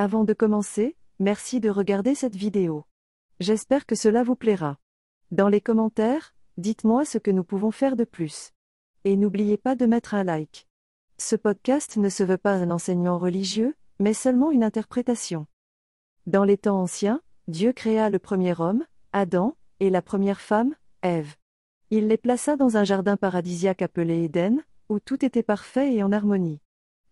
Avant de commencer, merci de regarder cette vidéo. J'espère que cela vous plaira. Dans les commentaires, dites-moi ce que nous pouvons faire de plus. Et n'oubliez pas de mettre un like. Ce podcast ne se veut pas un enseignement religieux, mais seulement une interprétation. Dans les temps anciens, Dieu créa le premier homme, Adam, et la première femme, Ève. Il les plaça dans un jardin paradisiaque appelé Éden, où tout était parfait et en harmonie.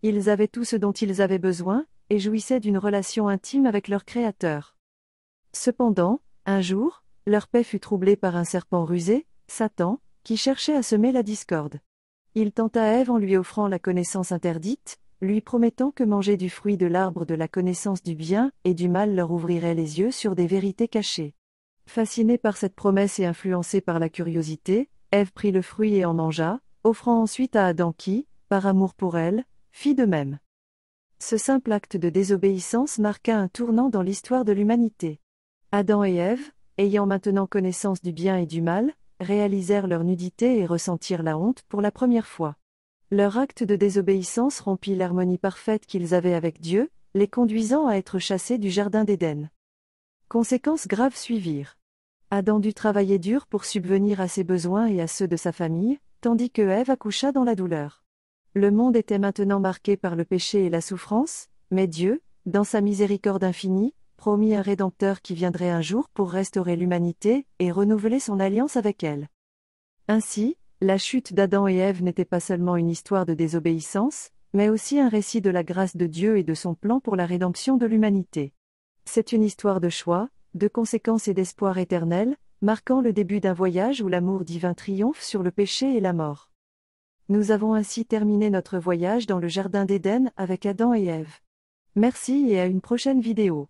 Ils avaient tout ce dont ils avaient besoin, et jouissaient d'une relation intime avec leur Créateur. Cependant, un jour, leur paix fut troublée par un serpent rusé, Satan, qui cherchait à semer la discorde. Il tenta Ève en lui offrant la connaissance interdite, lui promettant que manger du fruit de l'arbre de la connaissance du bien et du mal leur ouvrirait les yeux sur des vérités cachées. Fascinée par cette promesse et influencée par la curiosité, Ève prit le fruit et en mangea, offrant ensuite à Adam qui, par amour pour elle, fit de même. Ce simple acte de désobéissance marqua un tournant dans l'histoire de l'humanité. Adam et Ève, ayant maintenant connaissance du bien et du mal, réalisèrent leur nudité et ressentirent la honte pour la première fois. Leur acte de désobéissance rompit l'harmonie parfaite qu'ils avaient avec Dieu, les conduisant à être chassés du jardin d'Éden. Conséquences graves suivirent. Adam dut travailler dur pour subvenir à ses besoins et à ceux de sa famille, tandis que Ève accoucha dans la douleur. Le monde était maintenant marqué par le péché et la souffrance, mais Dieu, dans sa miséricorde infinie, promit un Rédempteur qui viendrait un jour pour restaurer l'humanité et renouveler son alliance avec elle. Ainsi, la chute d'Adam et Ève n'était pas seulement une histoire de désobéissance, mais aussi un récit de la grâce de Dieu et de son plan pour la rédemption de l'humanité. C'est une histoire de choix, de conséquences et d'espoir éternel, marquant le début d'un voyage où l'amour divin triomphe sur le péché et la mort. Nous avons ainsi terminé notre voyage dans le jardin d'Éden avec Adam et Ève. Merci et à une prochaine vidéo.